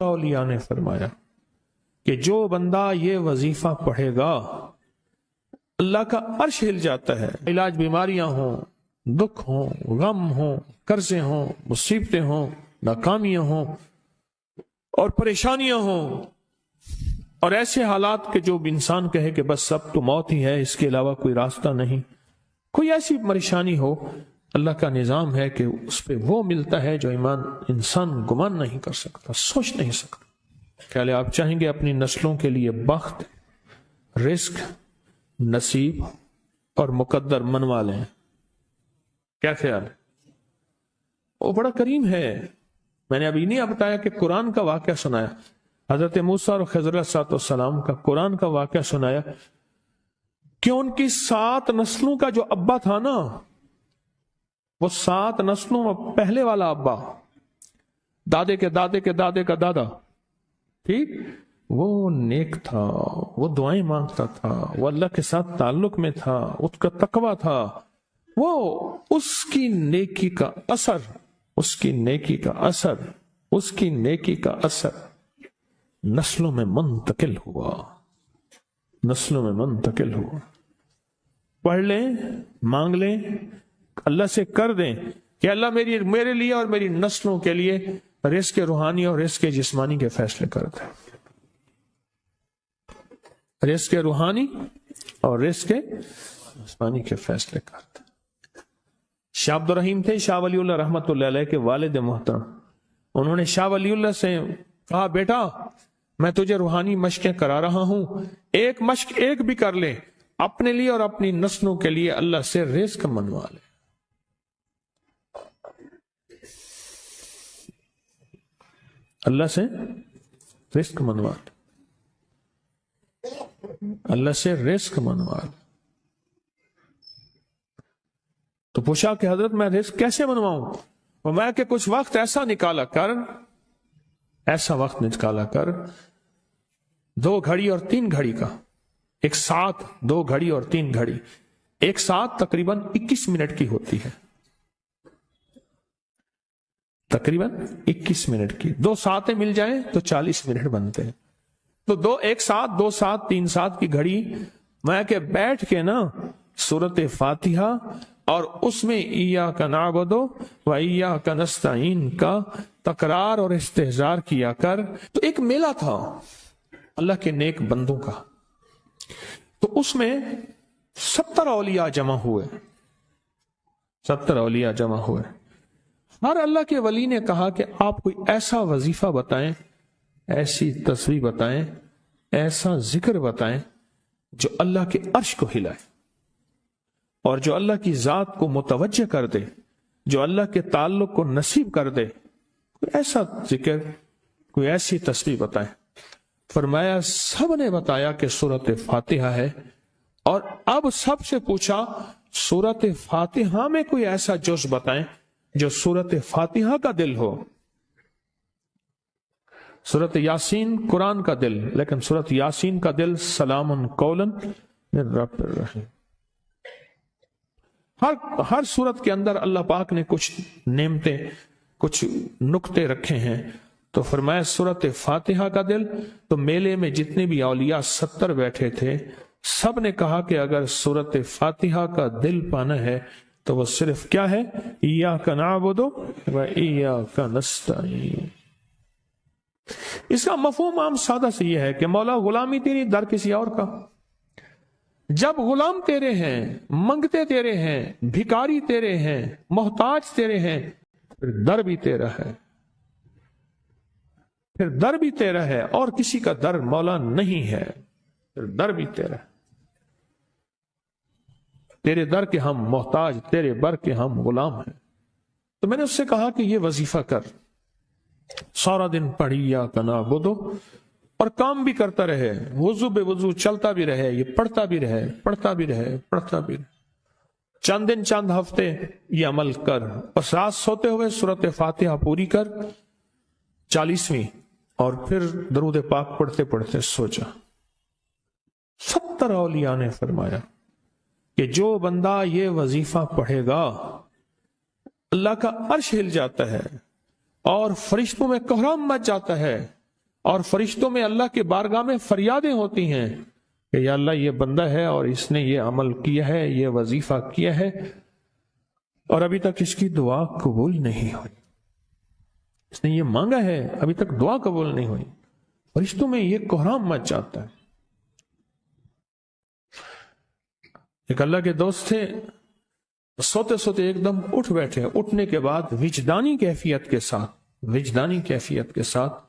اولیاء نے فرمایا کہ جو بندہ یہ وظیفہ پڑھے گا اللہ کا عرش ہل جاتا ہے. علاج بیماریاں ہوں، دکھ ہوں، غم ہوں، قرضے ہوں، مصیبتیں ہوں، ناکامیاں ہوں اور پریشانیاں ہوں اور ایسے حالات کہ جو انسان کہے کہ بس سب تو موت ہی ہے، اس کے علاوہ کوئی راستہ نہیں، کوئی ایسی پریشانی ہو، اللہ کا نظام ہے کہ اس پہ وہ ملتا ہے جو ایمان انسان گمان نہیں کر سکتا، سوچ نہیں سکتا. خیال آپ چاہیں گے اپنی نسلوں کے لیے بخت، رزق، نصیب اور مقدر منوا لیں؟ کیا خیال ہے؟ وہ بڑا کریم ہے. میں نے ابھی نہیں بتایا کہ قرآن کا واقعہ سنایا، حضرت موسیٰ اور خضر علیہ السلام کا قرآن کا واقعہ سنایا کہ ان کی 7 نسلوں کا جو ابا تھا نا، وہ 7 نسلوں میں پہلے والا ابا، دادے کے دادے کے دادے کا دادا، ٹھیک، وہ نیک تھا، وہ دعائیں مانگتا تھا، وہ اللہ کے ساتھ تعلق میں تھا، اس کا تقویٰ تھا، وہ اس کی نیکی کا اثر، اس کی نیکی کا اثر، اس کی نیکی کا اثر نسلوں میں منتقل ہوا، نسلوں میں منتقل ہوا. پڑھ لیں، مانگ لیں، اللہ سے کر دیں کہ اللہ میرے لیے اور میری نسلوں کے لیے رزق روحانی اور رزق جسمانی کے فیصلے کر دیں. رزق روحانی اور رزق جسمانی کے فیصلے کر دیں. شاہ عبد الرحیم تھے شاہ ولی اللہ رحمت اللہ علیہ کے والد محترم. انہوں نے شاہ ولی اللہ سے کہا بیٹا میں تجھے روحانی مشقیں کرا رہا ہوں، ایک مشق ایک بھی کر لے، اپنے لیے اور اپنی نسلوں کے لیے اللہ سے رزق منوا لے. اللہ سے رزق منوا لے، اللہ سے رزق منوا لے. تو پوچھا کہ حضرت میں رزق کیسے منواؤں؟ میں کہ کچھ وقت ایسا نکالا کر، ایسا وقت نکالا کر 2 گھڑی اور 3 گھڑی کا، ایک ساتھ 2 گھڑی اور 3 گھڑی، ایک ساتھ تقریباً 21 منٹ کی ہوتی ہے، تقریباً 21 منٹ کی. 2 ساتیں مل جائیں تو 40 منٹ بنتے ہیں. تو ایک ساتھ 2 ساتھ 3 ساتھ کی گھڑی میں کہ بیٹھ کے نا سورت فاتحہ اور اس میں ایاک نعبد و ایاک نستعین کا تکرار اور استحضار کیا کر. تو ایک میلہ تھا اللہ کے نیک بندوں کا، تو اس میں 70 اولیاء جمع ہوئے، 70 اولیاء جمع ہوئے. ہر اللہ کے ولی نے کہا کہ آپ کوئی ایسا وظیفہ بتائیں، ایسی تسبیح بتائیں، ایسا ذکر بتائیں جو اللہ کے عرش کو ہلائے اور جو اللہ کی ذات کو متوجہ کر دے، جو اللہ کے تعلق کو نصیب کر دے. کوئی ایسا ذکر، کوئی ایسی تسبیح بتائیں. فرمایا سب نے بتایا کہ سورت فاتحہ ہے، اور اب سب سے پوچھا سورت فاتحہ میں کوئی ایسا جز بتائیں جو سورت فاتحہ کا دل ہو. سورت یاسین قرآن کا دل، لیکن سورت یاسین کا دل سلام قولا من رب الرحیم. ہر سورت کے اندر اللہ پاک نے کچھ نعمتیں، کچھ نقطے رکھے ہیں. تو فرمایا سورت فاتحہ کا دل. تو میلے میں جتنے بھی اولیاء 70 بیٹھے تھے، سب نے کہا کہ اگر سورت فاتحہ کا دل پانا ہے تو وہ صرف کیا ہے؟ ایاک نعبد و ایاک نستعین. اس کا مفہوم عام سادہ سے یہ ہے کہ مولا غلامی تیری، در کسی اور کا. جب غلام تیرے ہیں، منگتے تیرے ہیں، بھکاری تیرے ہیں، محتاج تیرے ہیں، پھر در بھی تیرا ہے، پھر در بھی تیرا ہے، اور کسی کا در مولا نہیں ہے، پھر در بھی تیرا ہے. تیرے در کے ہم محتاج، تیرے بر کے ہم غلام ہیں. تو میں نے اس سے کہا کہ یہ وظیفہ کر، سارا دن پڑھی یا کنا بدو، اور کام بھی کرتا رہے، وضو بے وضو چلتا بھی رہے، یہ پڑھتا بھی رہے، پڑھتا بھی رہے، پڑھتا بھی رہے. چند دن چند ہفتے یہ عمل کر، بس رات سوتے ہوئے سورت فاتحہ پوری کر 40ویں، اور پھر درود پاک پڑھتے پڑھتے سو جا. 70 اولیاء نے فرمایا کہ جو بندہ یہ وظیفہ پڑھے گا اللہ کا عرش ہل جاتا ہے اور فرشتوں میں کوہرام مچ جاتا ہے اور فرشتوں میں اللہ کے بارگاہ میں فریادیں ہوتی ہیں کہ یا اللہ یہ بندہ ہے اور اس نے یہ عمل کیا ہے، یہ وظیفہ کیا ہے اور ابھی تک اس کی دعا قبول نہیں ہوئی، اس نے یہ مانگا ہے ابھی تک دعا قبول نہیں ہوئی، فرشتوں میں یہ کوہرام مچ جاتا ہے۔ ایک اللہ کے دوست تھے، سوتے سوتے ایک دم اٹھ بیٹھے، اٹھنے کے بعد وجدانی کیفیت کے ساتھ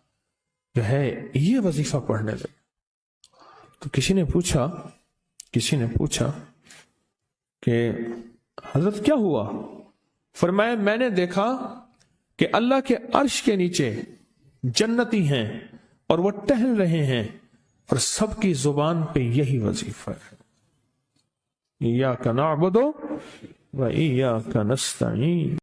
جو ہے یہ وظیفہ پڑھنے لگے۔ تو کسی نے پوچھا کہ حضرت کیا ہوا؟ فرمایا میں نے دیکھا کہ اللہ کے عرش کے نیچے جنتی ہیں اور وہ ٹہل رہے ہیں اور سب کی زبان پہ یہی وظیفہ ہے، ایاک نعبد و ایاک نستعین۔